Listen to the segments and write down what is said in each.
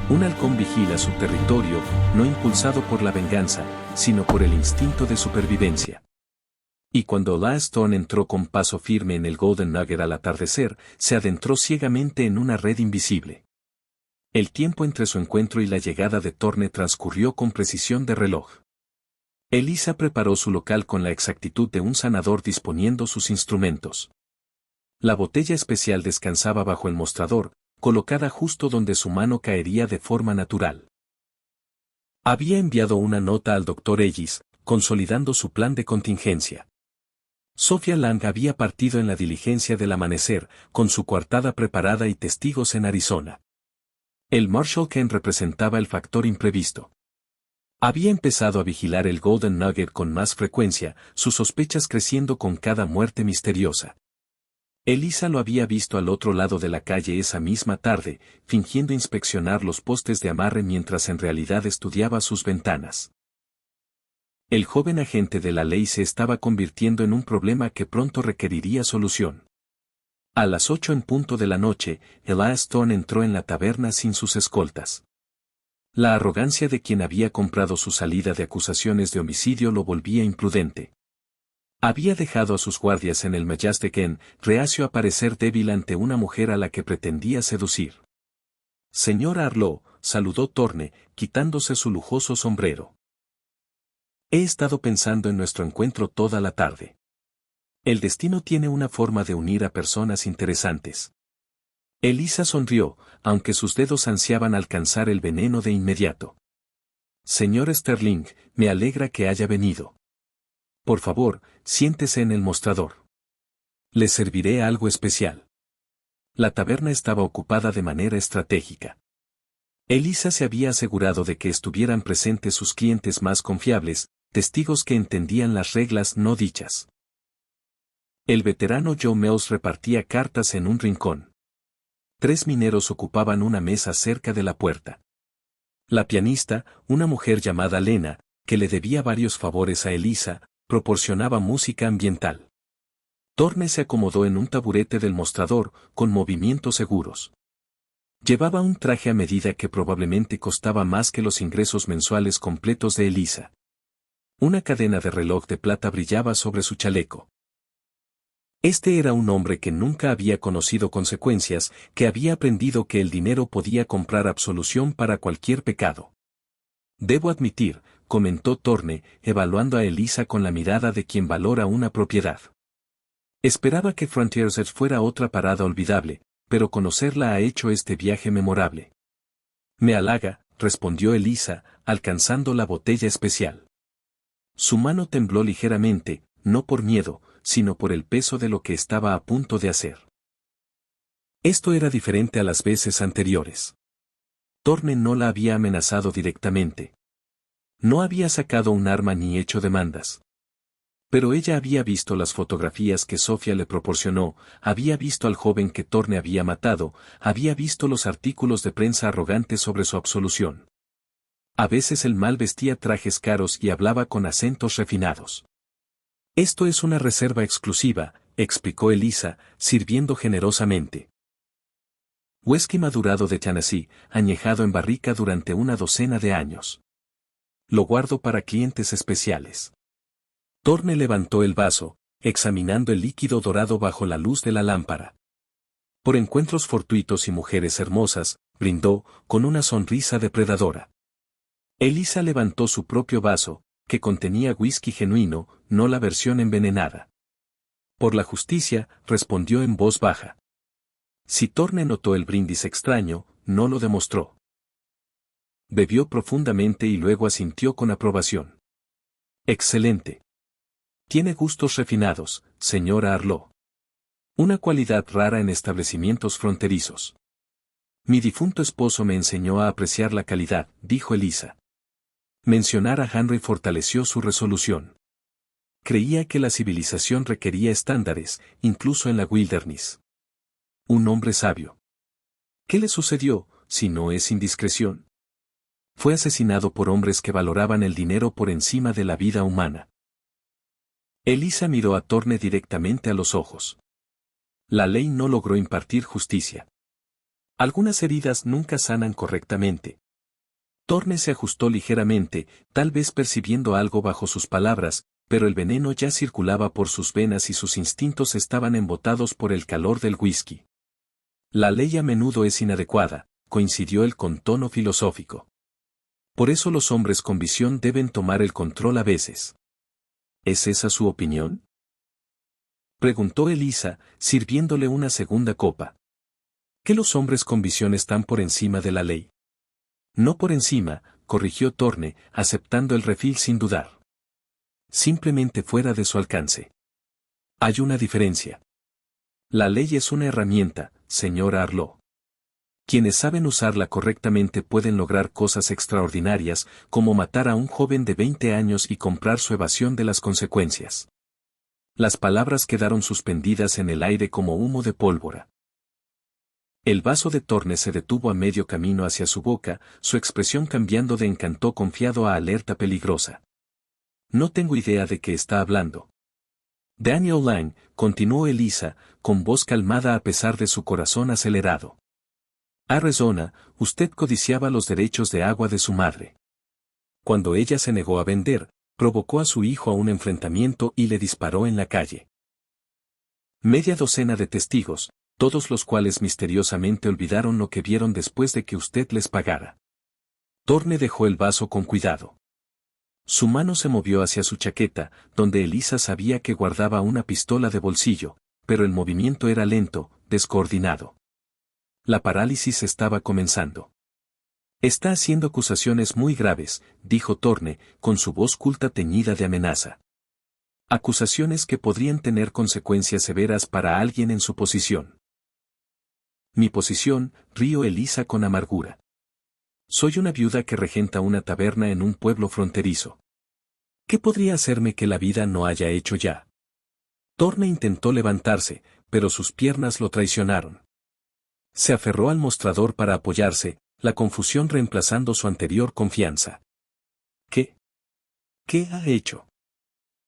Un halcón vigila su territorio, no impulsado por la venganza, sino por el instinto de supervivencia. Y cuando La Stone entró con paso firme en el Golden Nugget al atardecer, se adentró ciegamente en una red invisible. El tiempo entre su encuentro y la llegada de Thorne transcurrió con precisión de reloj. Elisa preparó su local con la exactitud de un sanador disponiendo sus instrumentos. La botella especial descansaba bajo el mostrador, colocada justo donde su mano caería de forma natural. Había enviado una nota al Dr. Ellis, consolidando su plan de contingencia. Sofía Lang había partido en la diligencia del amanecer, con su coartada preparada y testigos en Arizona. El Marshall Ken representaba el factor imprevisto. Había empezado a vigilar el Golden Nugget con más frecuencia, sus sospechas creciendo con cada muerte misteriosa. Elisa lo había visto al otro lado de la calle esa misma tarde, fingiendo inspeccionar los postes de amarre mientras en realidad estudiaba sus ventanas. El joven agente de la ley se estaba convirtiendo en un problema que pronto requeriría solución. A las 8 en punto de la noche, Elias Thorne entró en la taberna sin sus escoltas. La arrogancia de quien había comprado su salida de acusaciones de homicidio lo volvía imprudente. Había dejado a sus guardias en el Majestic Inn, reacio a parecer débil ante una mujer a la que pretendía seducir. Señora Arlo, saludó Thorne, quitándose su lujoso sombrero. He estado pensando en nuestro encuentro toda la tarde. El destino tiene una forma de unir a personas interesantes. Elisa sonrió, aunque sus dedos ansiaban alcanzar el veneno de inmediato. Señor Sterling, me alegra que haya venido. Por favor, siéntese en el mostrador. Le serviré algo especial. La taberna estaba ocupada de manera estratégica. Elisa se había asegurado de que estuvieran presentes sus clientes más confiables, testigos que entendían las reglas no dichas. El veterano Joe Mills repartía cartas en un rincón. 3 mineros ocupaban una mesa cerca de la puerta. La pianista, una mujer llamada Lena, que le debía varios favores a Elisa, proporcionaba música ambiental. Thorne se acomodó en un taburete del mostrador, con movimientos seguros. Llevaba un traje a medida que probablemente costaba más que los ingresos mensuales completos de Elisa. Una cadena de reloj de plata brillaba sobre su chaleco. Este era un hombre que nunca había conocido consecuencias, que había aprendido que el dinero podía comprar absolución para cualquier pecado. Debo admitir, comentó Thorne, evaluando a Elisa con la mirada de quien valora una propiedad. Esperaba que Frontiers Edge fuera otra parada olvidable, pero conocerla ha hecho este viaje memorable. Me halaga, respondió Elisa, alcanzando la botella especial. Su mano tembló ligeramente, no por miedo, sino por el peso de lo que estaba a punto de hacer. Esto era diferente a las veces anteriores. Thorne no la había amenazado directamente. No había sacado un arma ni hecho demandas. Pero ella había visto las fotografías que Sofía le proporcionó, había visto al joven que Thorne había matado, había visto los artículos de prensa arrogantes sobre su absolución. A veces el mal vestía trajes caros y hablaba con acentos refinados. Esto es una reserva exclusiva, explicó Elisa, sirviendo generosamente. Whisky madurado de Tennessee, añejado en barrica durante una docena de años. Lo guardo para clientes especiales. Thorne levantó el vaso, examinando el líquido dorado bajo la luz de la lámpara. Por encuentros fortuitos y mujeres hermosas, brindó, con una sonrisa depredadora. Elisa levantó su propio vaso, que contenía whisky genuino, no la versión envenenada. Por la justicia, respondió en voz baja. Si Thorne notó el brindis extraño, no lo demostró. Bebió profundamente y luego asintió con aprobación. Excelente. Tiene gustos refinados, señora Arlo. Una cualidad rara en establecimientos fronterizos. Mi difunto esposo me enseñó a apreciar la calidad, dijo Elisa. Mencionar a Henry fortaleció su resolución. Creía que la civilización requería estándares, incluso en la wilderness. Un hombre sabio. ¿Qué le sucedió, si no es indiscreción? Fue asesinado por hombres que valoraban el dinero por encima de la vida humana. Elisa miró a Thorne directamente a los ojos. La ley no logró impartir justicia. Algunas heridas nunca sanan correctamente. Thorne se ajustó ligeramente, tal vez percibiendo algo bajo sus palabras, pero el veneno ya circulaba por sus venas y sus instintos estaban embotados por el calor del whisky. La ley a menudo es inadecuada, coincidió él con tono filosófico. Por eso los hombres con visión deben tomar el control a veces. ¿Es esa su opinión? Preguntó Elisa, sirviéndole una segunda copa. ¿Que los hombres con visión están por encima de la ley? No por encima, corrigió Thorne, aceptando el refil sin dudar. Simplemente fuera de su alcance. Hay una diferencia. La ley es una herramienta, señora Arlo. Quienes saben usarla correctamente pueden lograr cosas extraordinarias, como matar a un joven de 20 años y comprar su evasión de las consecuencias. Las palabras quedaron suspendidas en el aire como humo de pólvora. El vaso de Thorne se detuvo a medio camino hacia su boca, su expresión cambiando de encantó confiado a alerta peligrosa. No tengo idea de qué está hablando. Daniel Lang, continuó Elisa, con voz calmada a pesar de su corazón acelerado. Arizona, usted codiciaba los derechos de agua de su madre. Cuando ella se negó a vender, provocó a su hijo a un enfrentamiento y le disparó en la calle. Media docena de testigos, todos los cuales misteriosamente olvidaron lo que vieron después de que usted les pagara. Thorne dejó el vaso con cuidado. Su mano se movió hacia su chaqueta, donde Elisa sabía que guardaba una pistola de bolsillo, pero el movimiento era lento, descoordinado. La parálisis estaba comenzando. Está haciendo acusaciones muy graves, dijo Thorne, con su voz culta teñida de amenaza. Acusaciones que podrían tener consecuencias severas para alguien en su posición. Mi posición, rió Elisa con amargura. Soy una viuda que regenta una taberna en un pueblo fronterizo. ¿Qué podría hacerme que la vida no haya hecho ya? Thorne intentó levantarse, pero sus piernas lo traicionaron. Se aferró al mostrador para apoyarse, la confusión reemplazando su anterior confianza. ¿Qué? ¿Qué ha hecho?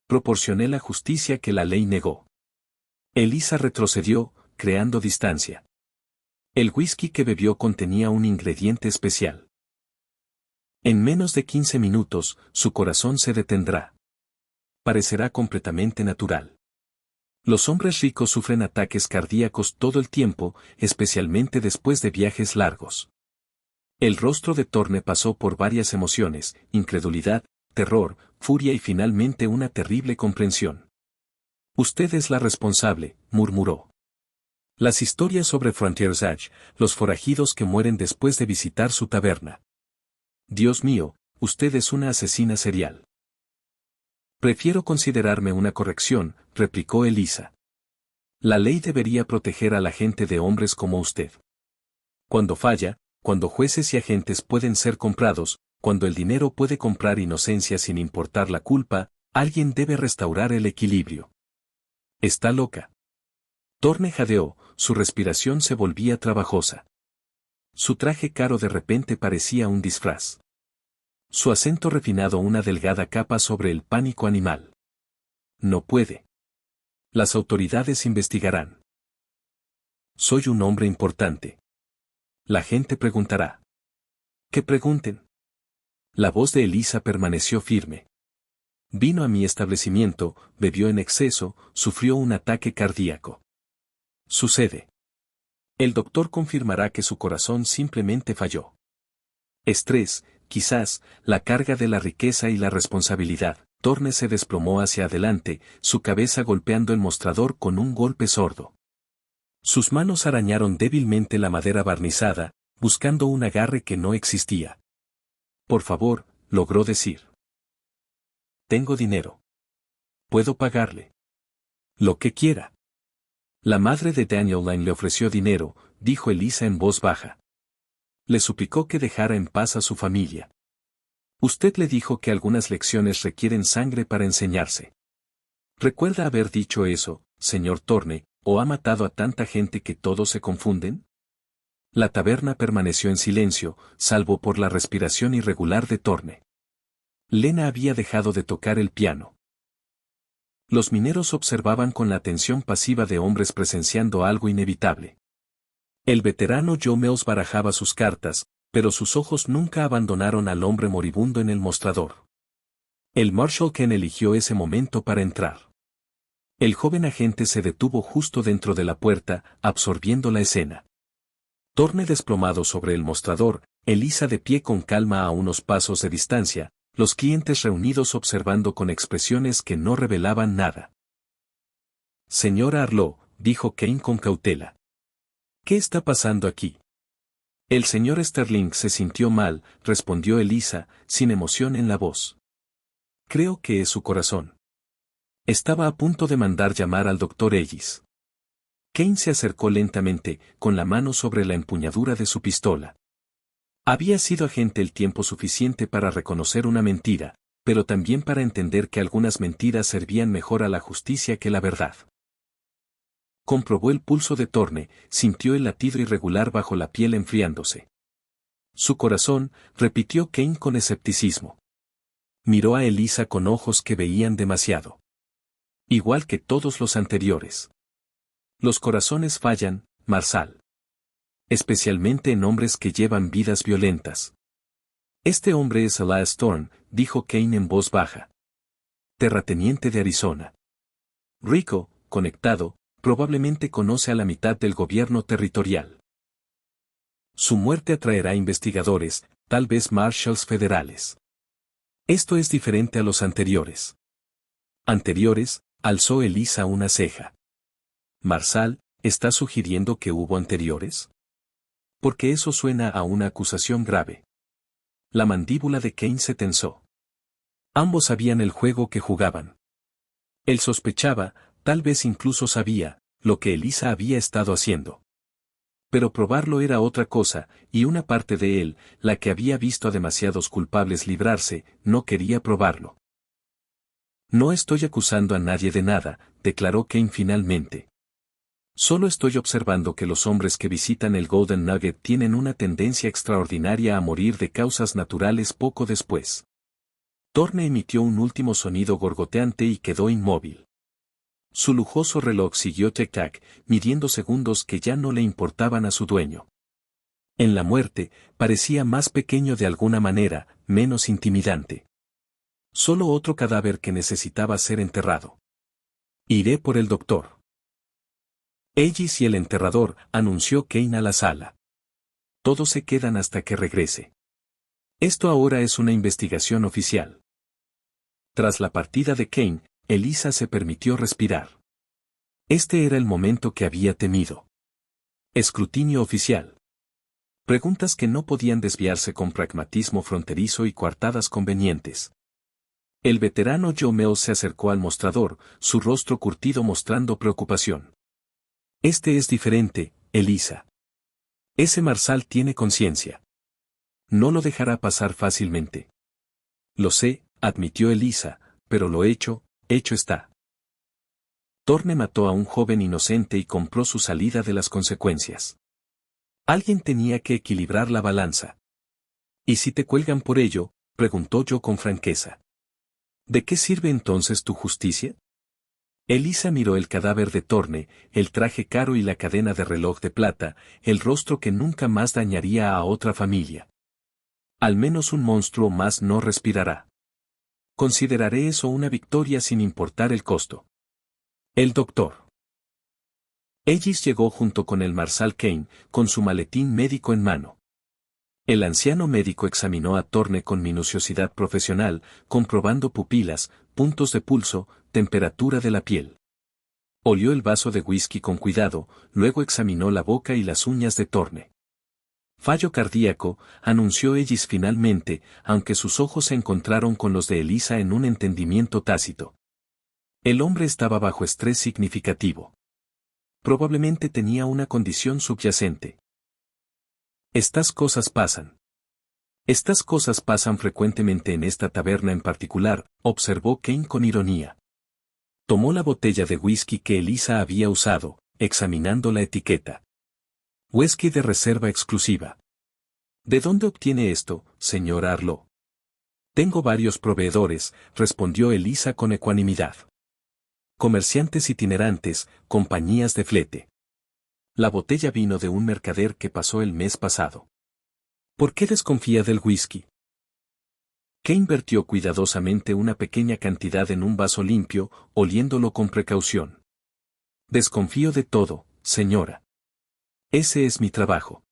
Proporcioné la justicia que la ley negó. Elisa retrocedió, creando distancia. El whisky que bebió contenía un ingrediente especial. En menos de 15 minutos, su corazón se detendrá. Parecerá completamente natural. Los hombres ricos sufren ataques cardíacos todo el tiempo, especialmente después de viajes largos. El rostro de Thorne pasó por varias emociones, incredulidad, terror, furia y finalmente una terrible comprensión. Usted es la responsable, murmuró. Las historias sobre Frontier's Edge, los forajidos que mueren después de visitar su taberna. Dios mío, usted es una asesina serial. Prefiero considerarme una corrección, replicó Elisa. La ley debería proteger a la gente de hombres como usted. Cuando falla, cuando jueces y agentes pueden ser comprados, cuando el dinero puede comprar inocencia sin importar la culpa, alguien debe restaurar el equilibrio. Está loca. Thorne jadeó, su respiración se volvía trabajosa. Su traje caro de repente parecía un disfraz. Su acento refinado una delgada capa sobre el pánico animal. No puede. Las autoridades investigarán. Soy un hombre importante. La gente preguntará. Que pregunten. La voz de Elisa permaneció firme. Vino a mi establecimiento, bebió en exceso, sufrió un ataque cardíaco. Sucede. El doctor confirmará que su corazón simplemente falló. Estrés, quizás, la carga de la riqueza y la responsabilidad. Thorne se desplomó hacia adelante, su cabeza golpeando el mostrador con un golpe sordo. Sus manos arañaron débilmente la madera barnizada, buscando un agarre que no existía. Por favor, logró decir. Tengo dinero. Puedo pagarle. Lo que quiera. La madre de Daniel Lang le ofreció dinero, dijo Elisa en voz baja. Le suplicó que dejara en paz a su familia. Usted le dijo que algunas lecciones requieren sangre para enseñarse. ¿Recuerda haber dicho eso, señor Thorne, o ha matado a tanta gente que todos se confunden? La taberna permaneció en silencio, salvo por la respiración irregular de Thorne. Lena había dejado de tocar el piano. Los mineros observaban con la atención pasiva de hombres presenciando algo inevitable. El veterano Joe Mills barajaba sus cartas, pero sus ojos nunca abandonaron al hombre moribundo en el mostrador. El Marshal Ken eligió ese momento para entrar. El joven agente se detuvo justo dentro de la puerta, absorbiendo la escena. Thorne desplomado sobre el mostrador, Elisa de pie con calma a unos pasos de distancia, los clientes reunidos observando con expresiones que no revelaban nada. Señora Arlo, dijo Kane con cautela. ¿Qué está pasando aquí? El señor Sterling se sintió mal, respondió Elisa, sin emoción en la voz. Creo que es su corazón. Estaba a punto de mandar llamar al doctor Ellis. Kane se acercó lentamente, con la mano sobre la empuñadura de su pistola. Había sido agente el tiempo suficiente para reconocer una mentira, pero también para entender que algunas mentiras servían mejor a la justicia que la verdad. Comprobó el pulso de Thorne, sintió el latido irregular bajo la piel enfriándose. Su corazón, repitió Kane con escepticismo. Miró a Elisa con ojos que veían demasiado. Igual que todos los anteriores. Los corazones fallan, Marsal. Especialmente en hombres que llevan vidas violentas. Este hombre es Elias Thorne, dijo Kane en voz baja. Terrateniente de Arizona. Rico, conectado, probablemente conoce a la mitad del gobierno territorial. Su muerte atraerá investigadores, tal vez marshals federales. Esto es diferente a los anteriores. ¿Anteriores? Alzó Elisa una ceja. Marsal, ¿está sugiriendo que hubo anteriores? Porque eso suena a una acusación grave. La mandíbula de Kane se tensó. Ambos sabían el juego que jugaban. Él sospechaba, tal vez incluso sabía, lo que Elisa había estado haciendo. Pero probarlo era otra cosa, y una parte de él, la que había visto a demasiados culpables librarse, no quería probarlo. No estoy acusando a nadie de nada, declaró Kane finalmente. Solo estoy observando que los hombres que visitan el Golden Nugget tienen una tendencia extraordinaria a morir de causas naturales poco después. Thorne emitió un último sonido gorgoteante y quedó inmóvil. Su lujoso reloj siguió tic-tac, midiendo segundos que ya no le importaban a su dueño. En la muerte, parecía más pequeño de alguna manera, menos intimidante. Solo otro cadáver que necesitaba ser enterrado. Iré por el doctor. Ellis y el enterrador, anunció Kane a la sala. Todos se quedan hasta que regrese. Esto ahora es una investigación oficial. Tras la partida de Kane, Elisa se permitió respirar. Este era el momento que había temido. Escrutinio oficial. Preguntas que no podían desviarse con pragmatismo fronterizo y coartadas convenientes. El veterano Joe Mills se acercó al mostrador, su rostro curtido mostrando preocupación. Este es diferente, Elisa. Ese Marsal tiene conciencia. No lo dejará pasar fácilmente. Lo sé, admitió Elisa, pero lo hecho está. Thorne mató a un joven inocente y compró su salida de las consecuencias. Alguien tenía que equilibrar la balanza. ¿Y si te cuelgan por ello? Preguntó yo con franqueza. ¿De qué sirve entonces tu justicia? Elisa miró el cadáver de Thorne, el traje caro y la cadena de reloj de plata, el rostro que nunca más dañaría a otra familia. Al menos un monstruo más no respirará. Consideraré eso una victoria sin importar el costo. El doctor. Ellis llegó junto con el Marsal Kane, con su maletín médico en mano. El anciano médico examinó a Thorne con minuciosidad profesional, comprobando pupilas, puntos de pulso, temperatura de la piel. Olió el vaso de whisky con cuidado, luego examinó la boca y las uñas de Thorne. Fallo cardíaco, anunció Ellis finalmente, aunque sus ojos se encontraron con los de Elisa en un entendimiento tácito. El hombre estaba bajo estrés significativo. Probablemente tenía una condición subyacente. Estas cosas pasan. Estas cosas pasan frecuentemente en esta taberna en particular, observó Kane con ironía. Tomó la botella de whisky que Elisa había usado, examinando la etiqueta. Whisky de reserva exclusiva. ¿De dónde obtiene esto, señora Arlo? Tengo varios proveedores, respondió Elisa con ecuanimidad. Comerciantes itinerantes, compañías de flete. La botella vino de un mercader que pasó el mes pasado. ¿Por qué desconfía del whisky? Kane vertió cuidadosamente una pequeña cantidad en un vaso limpio, oliéndolo con precaución. Desconfío de todo, señora. Ese es mi trabajo.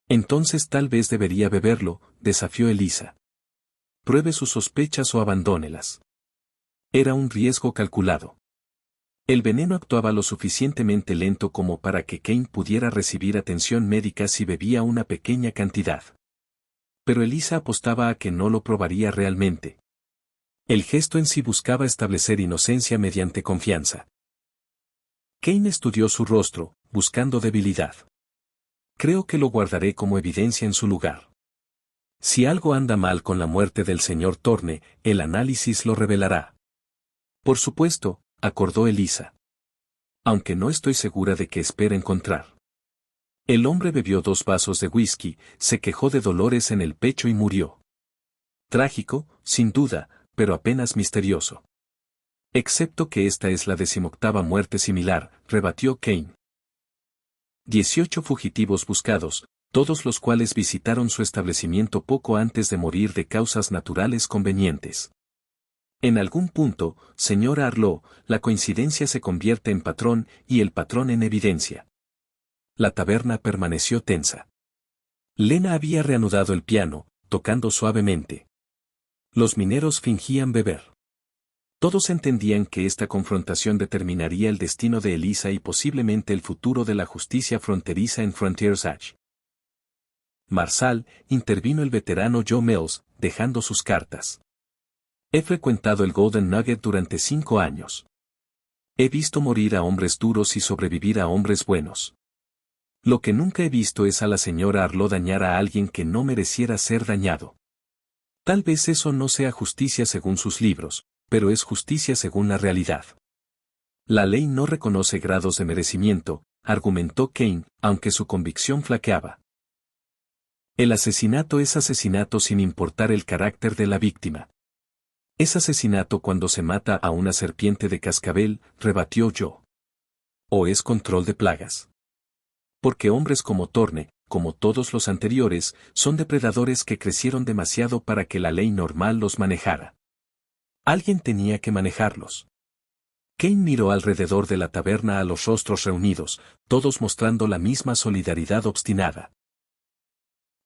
Entonces tal vez debería beberlo, desafió Elisa. Pruebe sus sospechas o abandónelas. Era un riesgo calculado. El veneno actuaba lo suficientemente lento como para que Kane pudiera recibir atención médica si bebía una pequeña cantidad. Pero Elisa apostaba a que no lo probaría realmente. El gesto en sí buscaba establecer inocencia mediante confianza. Kane estudió su rostro, buscando debilidad. Creo que lo guardaré como evidencia en su lugar. Si algo anda mal con la muerte del señor Thorne, el análisis lo revelará. Por supuesto, acordó Elisa. Aunque no estoy segura de qué espera encontrar. El hombre bebió 2 vasos de whisky, se quejó de dolores en el pecho y murió. Trágico, sin duda, pero apenas misterioso. Excepto que esta es la 18ª muerte similar, rebatió Kane. 18 fugitivos buscados, todos los cuales visitaron su establecimiento poco antes de morir de causas naturales convenientes. En algún punto, señora Arlo, la coincidencia se convierte en patrón y el patrón en evidencia. La taberna permaneció tensa. Lena había reanudado el piano, tocando suavemente. Los mineros fingían beber. Todos entendían que esta confrontación determinaría el destino de Elisa y posiblemente el futuro de la justicia fronteriza en Frontier's Edge. Marsal, intervino el veterano Joe Mills, dejando sus cartas. He frecuentado el Golden Nugget durante 5 años. He visto morir a hombres duros y sobrevivir a hombres buenos. Lo que nunca he visto es a la señora Arlo dañar a alguien que no mereciera ser dañado. Tal vez eso no sea justicia según sus libros, pero es justicia según la realidad. La ley no reconoce grados de merecimiento, argumentó Kane, aunque su convicción flaqueaba. El asesinato es asesinato sin importar el carácter de la víctima. Es asesinato cuando se mata a una serpiente de cascabel, rebatió Joe. O es control de plagas. Porque hombres como Thorne, como todos los anteriores, son depredadores que crecieron demasiado para que la ley normal los manejara. Alguien tenía que manejarlos. Kane miró alrededor de la taberna a los rostros reunidos, todos mostrando la misma solidaridad obstinada.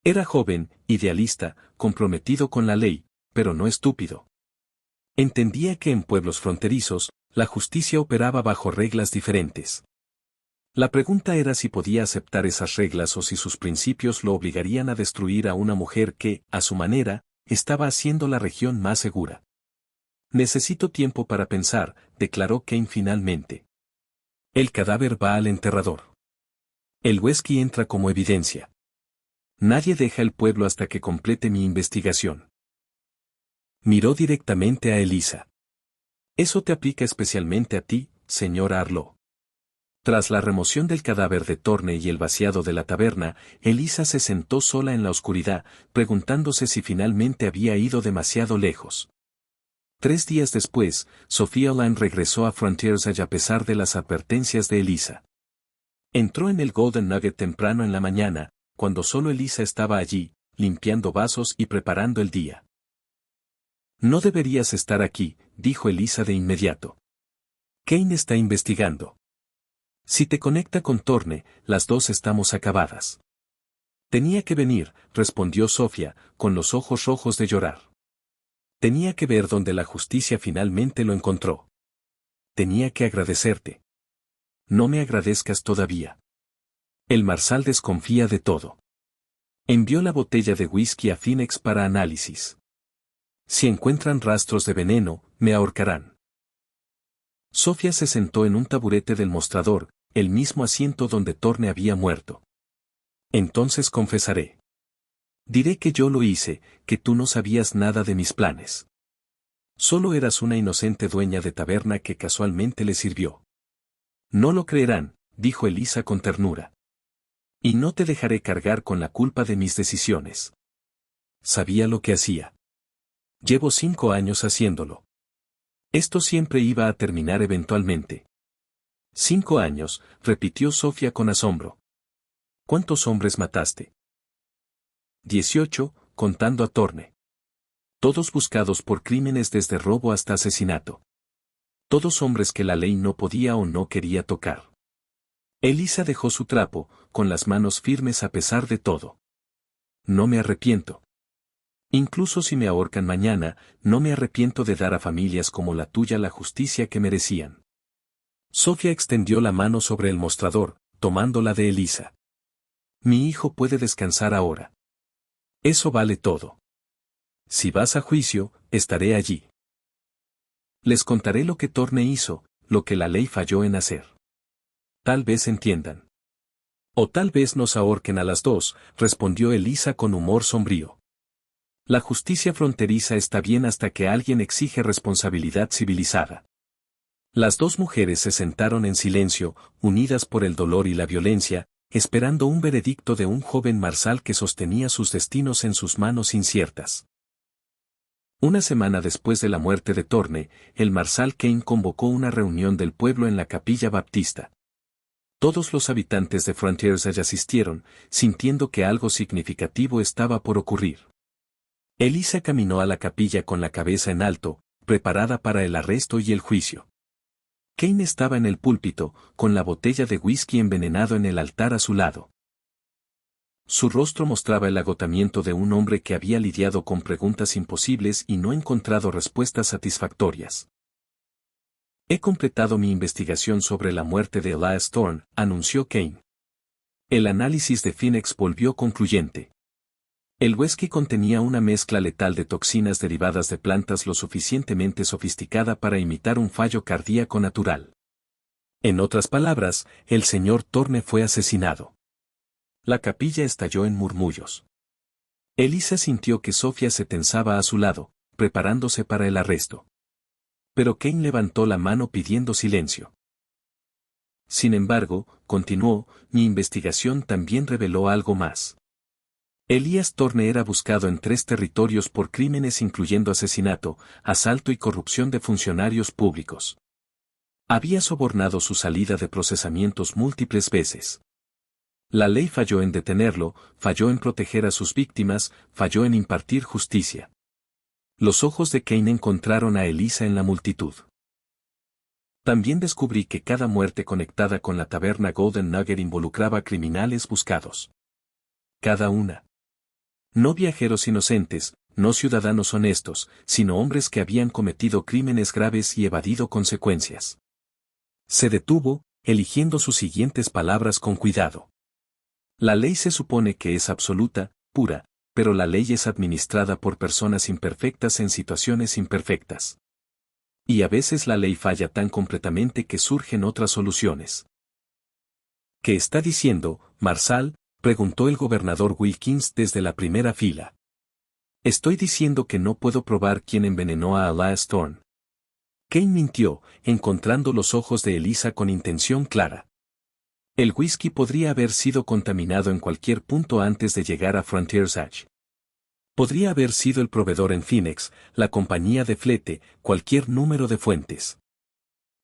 Era joven, idealista, comprometido con la ley, pero no estúpido. Entendía que en pueblos fronterizos, la justicia operaba bajo reglas diferentes. La pregunta era si podía aceptar esas reglas o si sus principios lo obligarían a destruir a una mujer que, a su manera, estaba haciendo la región más segura. Necesito tiempo para pensar, declaró Kane finalmente. El cadáver va al enterrador. El whisky entra como evidencia. Nadie deja el pueblo hasta que complete mi investigación. Miró directamente a Elisa. Eso te aplica especialmente a ti, señora Arlo. Tras la remoción del cadáver de Thorne y el vaciado de la taberna, Elisa se sentó sola en la oscuridad, preguntándose si finalmente había ido demasiado lejos. 3 días después, Sophia Land regresó a Frontier's Edge a pesar de las advertencias de Elisa. Entró en el Golden Nugget temprano en la mañana, cuando solo Elisa estaba allí, limpiando vasos y preparando el día. No deberías estar aquí, dijo Elisa de inmediato. Kane está investigando. Si te conecta con Thorne, las dos estamos acabadas. Tenía que venir, respondió Sophia, con los ojos rojos de llorar. Tenía que ver dónde la justicia finalmente lo encontró. Tenía que agradecerte. No me agradezcas todavía. El Marsal desconfía de todo. Envió la botella de whisky a Phoenix para análisis. Si encuentran rastros de veneno, me ahorcarán. Sophia se sentó en un taburete del mostrador, el mismo asiento donde Thorne había muerto. Entonces confesaré. Diré que yo lo hice, que tú no sabías nada de mis planes. Solo eras una inocente dueña de taberna que casualmente le sirvió. No lo creerán, dijo Elisa con ternura. Y no te dejaré cargar con la culpa de mis decisiones. Sabía lo que hacía. Llevo 5 años haciéndolo. Esto siempre iba a terminar eventualmente. 5 años, repitió Sofía con asombro. ¿Cuántos hombres mataste? 18, contando a Thorne. Todos buscados por crímenes desde robo hasta asesinato. Todos hombres que la ley no podía o no quería tocar. Elisa dejó su trapo, con las manos firmes a pesar de todo. No me arrepiento. Incluso si me ahorcan mañana, no me arrepiento de dar a familias como la tuya la justicia que merecían. Sofía extendió la mano sobre el mostrador, tomándola de Elisa. Mi hijo puede descansar ahora. Eso vale todo. Si vas a juicio, estaré allí. Les contaré lo que Thorne hizo, lo que la ley falló en hacer. Tal vez entiendan. O tal vez nos ahorquen a las dos, respondió Elisa con humor sombrío. La justicia fronteriza está bien hasta que alguien exige responsabilidad civilizada. Las dos mujeres se sentaron en silencio, unidas por el dolor y la violencia, esperando un veredicto de un joven marsal que sostenía sus destinos en sus manos inciertas. Una semana después de la muerte de Thorne, el marsal Kane convocó una reunión del pueblo en la capilla baptista. Todos los habitantes de Frontiers asistieron, sintiendo que algo significativo estaba por ocurrir. Elisa caminó a la capilla con la cabeza en alto, preparada para el arresto y el juicio. Kane estaba en el púlpito, con la botella de whisky envenenado en el altar a su lado. Su rostro mostraba el agotamiento de un hombre que había lidiado con preguntas imposibles y no encontrado respuestas satisfactorias. He completado mi investigación sobre la muerte de Elias Thorne, anunció Kane. El análisis de Phoenix volvió concluyente. El whisky contenía una mezcla letal de toxinas derivadas de plantas lo suficientemente sofisticada para imitar un fallo cardíaco natural. En otras palabras, el señor Thorne fue asesinado. La capilla estalló en murmullos. Elisa sintió que Sofía se tensaba a su lado, preparándose para el arresto. Pero Kane levantó la mano pidiendo silencio. Sin embargo, continuó, mi investigación también reveló algo más. Elias Thorne era buscado en 3 territorios por crímenes incluyendo asesinato, asalto y corrupción de funcionarios públicos. Había sobornado su salida de procesamientos múltiples veces. La ley falló en detenerlo, falló en proteger a sus víctimas, falló en impartir justicia. Los ojos de Kane encontraron a Elisa en la multitud. También descubrí que cada muerte conectada con la taberna Golden Nugget involucraba criminales buscados. Cada una. No viajeros inocentes, no ciudadanos honestos, sino hombres que habían cometido crímenes graves y evadido consecuencias. Se detuvo, eligiendo sus siguientes palabras con cuidado. La ley se supone que es absoluta, pura, pero la ley es administrada por personas imperfectas en situaciones imperfectas. Y a veces la ley falla tan completamente que surgen otras soluciones. ¿Qué está diciendo, Marsal?, preguntó el gobernador Wilkins desde la primera fila. Estoy diciendo que no puedo probar quién envenenó a Elias Thorne. Kane mintió, encontrando los ojos de Elisa con intención clara. El whisky podría haber sido contaminado en cualquier punto antes de llegar a Frontiers Edge. Podría haber sido el proveedor en Phoenix, la compañía de flete, cualquier número de fuentes.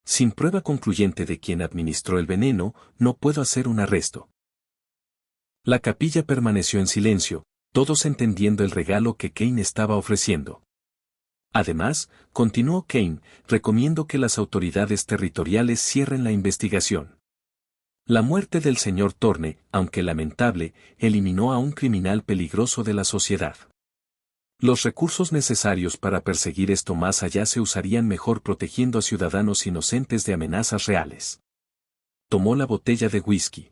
Sin prueba concluyente de quién administró el veneno, no puedo hacer un arresto. La capilla permaneció en silencio, todos entendiendo el regalo que Kane estaba ofreciendo. Además, continuó Kane, recomiendo que las autoridades territoriales cierren la investigación. La muerte del señor Thorne, aunque lamentable, eliminó a un criminal peligroso de la sociedad. Los recursos necesarios para perseguir esto más allá se usarían mejor protegiendo a ciudadanos inocentes de amenazas reales. Tomó la botella de whisky.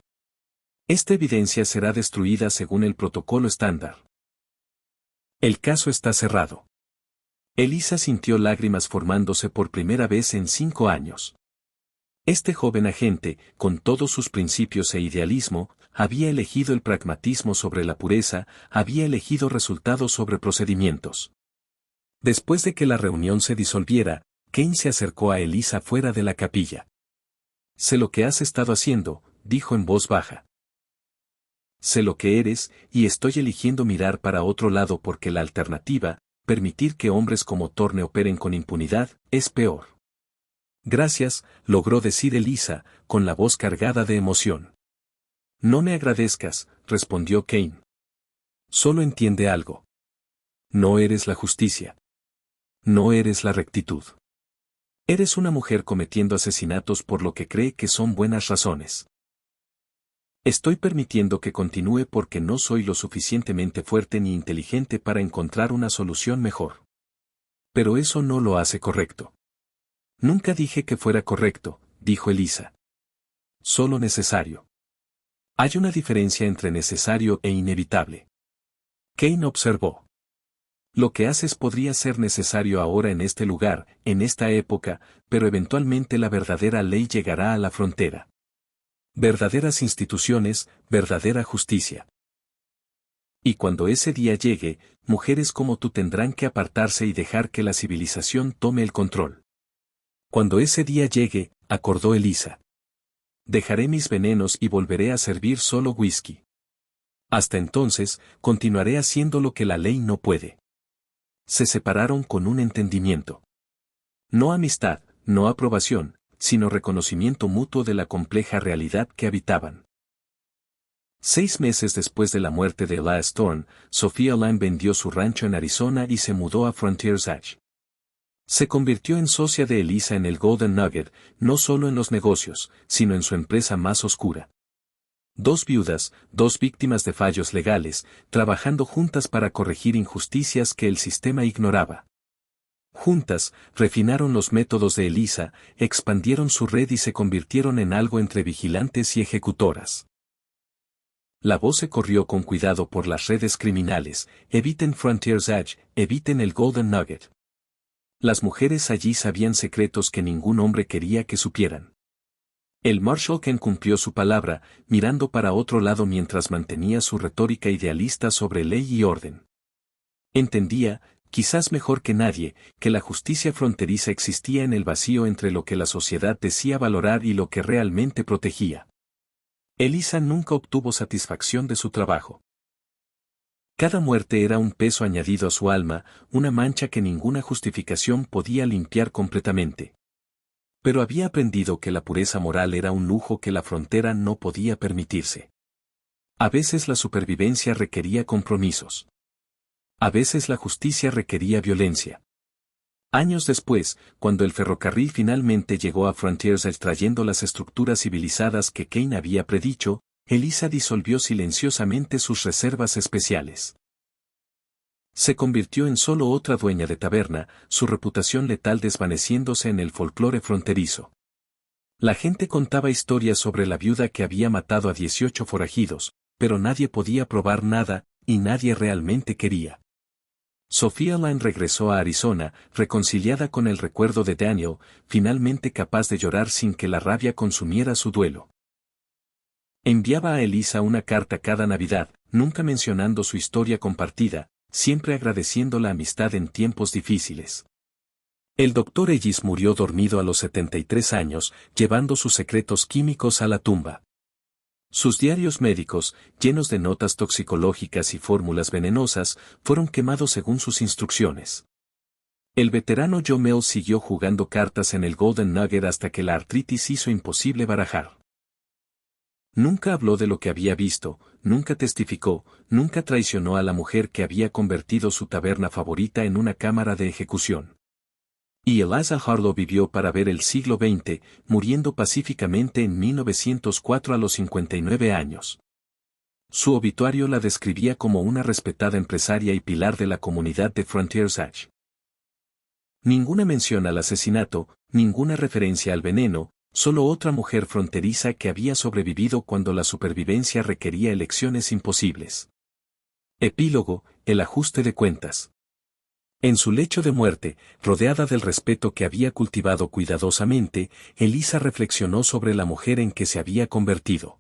Esta evidencia será destruida según el protocolo estándar. El caso está cerrado. Elisa sintió lágrimas formándose por primera vez en 5 años. Este joven agente, con todos sus principios e idealismo, había elegido el pragmatismo sobre la pureza, había elegido resultados sobre procedimientos. Después de que la reunión se disolviera, Kane se acercó a Elisa fuera de la capilla. Sé lo que has estado haciendo, dijo en voz baja. Sé lo que eres, y estoy eligiendo mirar para otro lado porque la alternativa, permitir que hombres como Thorne operen con impunidad, es peor. Gracias, logró decir Elisa, con la voz cargada de emoción. No me agradezcas, respondió Kane. Solo entiende algo. No eres la justicia. No eres la rectitud. Eres una mujer cometiendo asesinatos por lo que cree que son buenas razones. Estoy permitiendo que continúe porque no soy lo suficientemente fuerte ni inteligente para encontrar una solución mejor. Pero eso no lo hace correcto. Nunca dije que fuera correcto, dijo Elisa. Solo necesario. Hay una diferencia entre necesario e inevitable. Kane observó. Lo que haces podría ser necesario ahora en este lugar, en esta época, pero eventualmente la verdadera ley llegará a la frontera. Verdaderas instituciones, verdadera justicia. Y cuando ese día llegue, mujeres como tú tendrán que apartarse y dejar que la civilización tome el control. Cuando ese día llegue, acordó Elisa. Dejaré mis venenos y volveré a servir solo whisky. Hasta entonces, continuaré haciendo lo que la ley no puede. Se separaron con un entendimiento. No amistad, no aprobación, sino reconocimiento mutuo de la compleja realidad que habitaban. 6 meses después de la muerte de Elias Thorne, Sophia Lane vendió su rancho en Arizona y se mudó a Frontier's Edge. Se convirtió en socia de Elisa en el Golden Nugget, no solo en los negocios, sino en su empresa más oscura. 2 viudas, 2 víctimas de fallos legales, trabajando juntas para corregir injusticias que el sistema ignoraba. Juntas, refinaron los métodos de Elisa, expandieron su red y se convirtieron en algo entre vigilantes y ejecutoras. La voz se corrió con cuidado por las redes criminales: eviten Frontier's Edge, eviten el Golden Nugget. Las mujeres allí sabían secretos que ningún hombre quería que supieran. El Marshal Ken cumplió su palabra, mirando para otro lado mientras mantenía su retórica idealista sobre ley y orden. Entendía, quizás mejor que nadie, que la justicia fronteriza existía en el vacío entre lo que la sociedad decía valorar y lo que realmente protegía. Elisa nunca obtuvo satisfacción de su trabajo. Cada muerte era un peso añadido a su alma, una mancha que ninguna justificación podía limpiar completamente. Pero había aprendido que la pureza moral era un lujo que la frontera no podía permitirse. A veces la supervivencia requería compromisos. A veces la justicia requería violencia. Años después, cuando el ferrocarril finalmente llegó a Frontier's Edge trayendo las estructuras civilizadas que Kane había predicho, Elisa disolvió silenciosamente sus reservas especiales. Se convirtió en solo otra dueña de taberna, su reputación letal desvaneciéndose en el folclore fronterizo. La gente contaba historias sobre la viuda que había matado a 18 forajidos, pero nadie podía probar nada, y nadie realmente quería. Sophia Lane regresó a Arizona, reconciliada con el recuerdo de Daniel, finalmente capaz de llorar sin que la rabia consumiera su duelo. Enviaba a Elisa una carta cada Navidad, nunca mencionando su historia compartida, siempre agradeciendo la amistad en tiempos difíciles. El Dr. Ellis murió dormido a los 73 años, llevando sus secretos químicos a la tumba. Sus diarios médicos, llenos de notas toxicológicas y fórmulas venenosas, fueron quemados según sus instrucciones. El veterano Joe Mills siguió jugando cartas en el Golden Nugget hasta que la artritis hizo imposible barajar. Nunca habló de lo que había visto, nunca testificó, nunca traicionó a la mujer que había convertido su taberna favorita en una cámara de ejecución. Y Eliza Harlow vivió para ver el siglo XX, muriendo pacíficamente en 1904 a los 59 años. Su obituario la describía como una respetada empresaria y pilar de la comunidad de Frontier's Edge. Ninguna mención al asesinato, ninguna referencia al veneno, solo otra mujer fronteriza que había sobrevivido cuando la supervivencia requería elecciones imposibles. Epílogo: el ajuste de cuentas. En su lecho de muerte, rodeada del respeto que había cultivado cuidadosamente, Elisa reflexionó sobre la mujer en que se había convertido.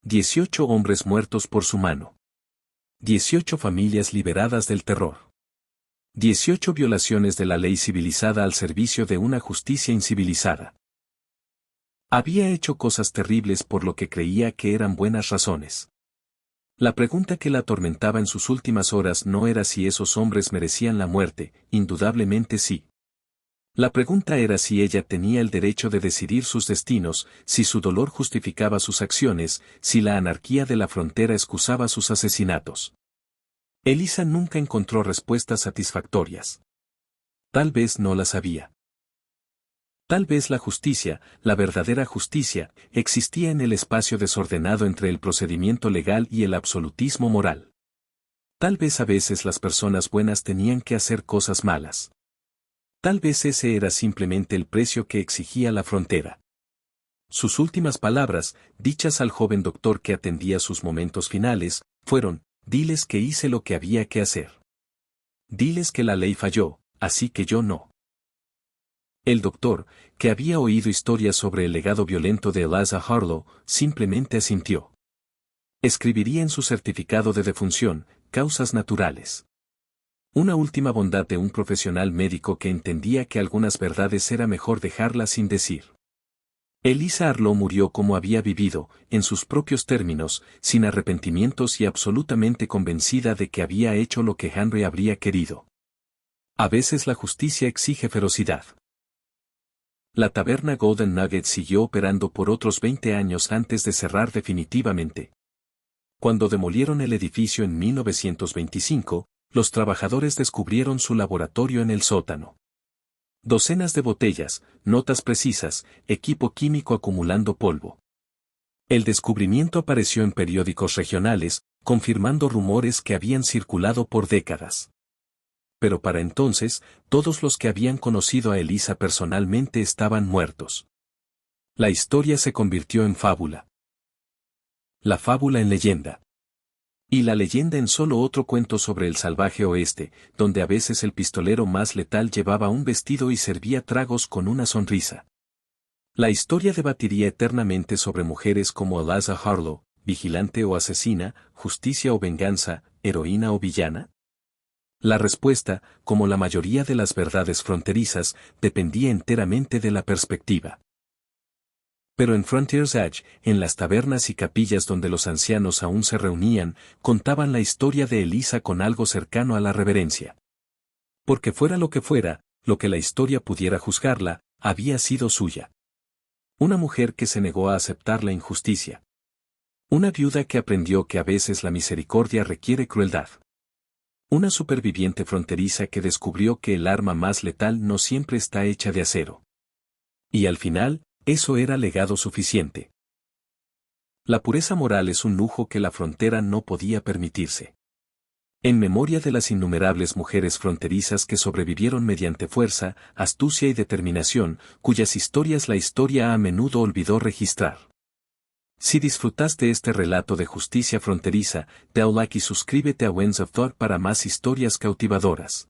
18 hombres muertos por su mano. 18 familias liberadas del terror. 18 violaciones de la ley civilizada al servicio de una justicia incivilizada. Había hecho cosas terribles por lo que creía que eran buenas razones. La pregunta que la atormentaba en sus últimas horas no era si esos hombres merecían la muerte, indudablemente sí. La pregunta era si ella tenía el derecho de decidir sus destinos, si su dolor justificaba sus acciones, si la anarquía de la frontera excusaba sus asesinatos. Elisa nunca encontró respuestas satisfactorias. Tal vez no las había. Tal vez la justicia, la verdadera justicia, existía en el espacio desordenado entre el procedimiento legal y el absolutismo moral. Tal vez a veces las personas buenas tenían que hacer cosas malas. Tal vez ese era simplemente el precio que exigía la frontera. Sus últimas palabras, dichas al joven doctor que atendía sus momentos finales, fueron: diles que hice lo que había que hacer. Diles que la ley falló, así que yo no. El doctor, que había oído historias sobre el legado violento de Eliza Harlow, simplemente asintió. Escribiría en su certificado de defunción: causas naturales. Una última bondad de un profesional médico que entendía que algunas verdades era mejor dejarlas sin decir. Eliza Harlow murió como había vivido, en sus propios términos, sin arrepentimientos y absolutamente convencida de que había hecho lo que Henry habría querido. A veces la justicia exige ferocidad. La taberna Golden Nugget siguió operando por otros 20 años antes de cerrar definitivamente. Cuando demolieron el edificio en 1925, los trabajadores descubrieron su laboratorio en el sótano. Docenas de botellas, notas precisas, equipo químico acumulando polvo. El descubrimiento apareció en periódicos regionales, confirmando rumores que habían circulado por décadas. Pero para entonces, todos los que habían conocido a Eliza personalmente estaban muertos. La historia se convirtió en fábula. La fábula en leyenda. Y la leyenda en solo otro cuento sobre el salvaje oeste, donde a veces el pistolero más letal llevaba un vestido y servía tragos con una sonrisa. La historia debatiría eternamente sobre mujeres como Eliza Harlow, vigilante o asesina, justicia o venganza, heroína o villana. La respuesta, como la mayoría de las verdades fronterizas, dependía enteramente de la perspectiva. Pero en Frontier's Edge, en las tabernas y capillas donde los ancianos aún se reunían, contaban la historia de Eliza con algo cercano a la reverencia. Porque fuera lo que la historia pudiera juzgarla, había sido suya. Una mujer que se negó a aceptar la injusticia. Una viuda que aprendió que a veces la misericordia requiere crueldad. Una superviviente fronteriza que descubrió que el arma más letal no siempre está hecha de acero. Y al final, eso era legado suficiente. La pureza moral es un lujo que la frontera no podía permitirse. En memoria de las innumerables mujeres fronterizas que sobrevivieron mediante fuerza, astucia y determinación, cuyas historias la historia a menudo olvidó registrar. Si disfrutaste este relato de justicia fronteriza, dale like y suscríbete a Winds of Thought para más historias cautivadoras.